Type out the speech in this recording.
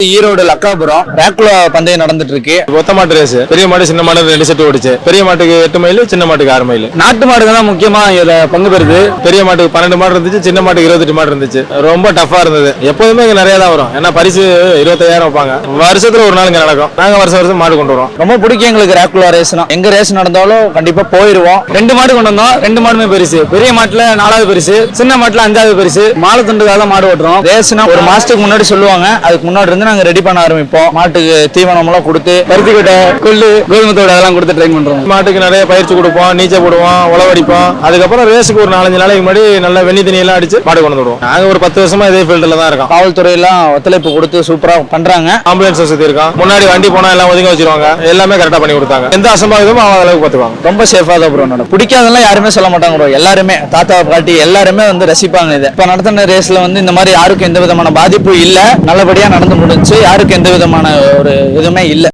ஈரோடு லக்காபுரம் ரேக்குலா பந்தயம் நடந்துட்டு இருக்கு. ஒத்த மாட்டு ரேஸ், பெரிய மாடு சின்ன மாடு 2 செட் ஓடிச்சு. பெரிய மாட்டுக்கு 8 மைல், சின்ன மாட்டுக்கு 6 மைல். நாட்டு மாடுங்க தான் முக்கியமா இதுல பங்கு பெறுது. பெரிய மாட்டுக்கு 12 மாடு இருந்துச்சு, சின்ன மாட்டுக்கு 28 மாடு இருந்துச்சு. ரொம்ப டஃபா இருந்தது. எப்போதுமே இங்க நிறைய தான் வரும். ஏன்னா பரிசு 25,000 வைப்பாங்க. வருஷத்துல ஒரு நாள் இங்க நடக்கும். நாங்க வருஷம் மாடு கொண்டு வரோம். ரொம்ப பிடிக்கும் எங்களுக்கு ரேக்குலா ரேஸ்னா. எங்க ரேஸ் நடந்தாலும் கண்டிப்பா போயிருவோம். 2 மாடு கொண்டு வந்தோம், 2 மாடுமே பெருசு. பெரிய மாட்டுல 4வது பரிசு, சின்ன மாட்டுல 5வது பரிசு. மாலை துண்டுக்காக மாடு ஓட்டுறோம். ரேஸ்னா ஒரு மாசத்துக்கு முன்னாடி சொல்லுவாங்க. அதுக்கு முன்னாடி இருந்து நாங்க ரெடி பண்ண ஆரம்பிப்போம். மாட்டுக்கு தீவனம் எல்லாம் கொடுத்து, பருத்தி கொட்டை, கொள்ளு, கோதுமை தோடு அதெல்லாம் கொடுத்து ட்ரெயின் பண்றோம். மாட்டுக்கு நிறைய பயிற்சி கொடுப்போம், நீச்சல் போடுவோம், உழவடிப்போம். அதுக்கப்புறம் ரேஸுக்கு ஒரு 4-5 நாளைக்கு முன்னாடி நல்ல வெண்ணி தண்ணி எல்லாம் அடிச்சு மாடு கொண்டு விடுவோம். நாங்க ஒரு 10 வருஷமா இதே ஃபீல்டுல தான் இருக்கோம். காவல்துறை எல்லாம் ஒத்துழைப்பு கொடுத்து சூப்பரா பண்றாங்க. ஆம்புலன்ஸ் வசதி இருக்கும். முன்னாடி வண்டி போனா எல்லாம் ஒதுங்க வச்சிருவாங்க. எல்லாமே கரெக்டா பண்ணி கொடுத்தாங்க. எந்த அசம்பாவிதமும் அவங்க அளவுக்கு பார்த்துக்குவாங்க. ரொம்ப சேஃபா தான் ப்ரோ நடக்கும். பிடிக்காதெல்லாம் யாருமே சொல்ல மாட்டாங்க ப்ரோ. எல்லாருமே தாத்தா பாட்டி எல்லாருமே ரசிப்பாங்க. இது இப்ப நடத்தின ரேஸ்ல இந்த மாதிரி யாருக்கும் எந்த விதமான பாதிப்பும் இல்ல. நல்லபடியா நடந்து முடிஞ்சு. யாருக்கும் எந்த விதமான ஒரு இதுவுமே இல்ல.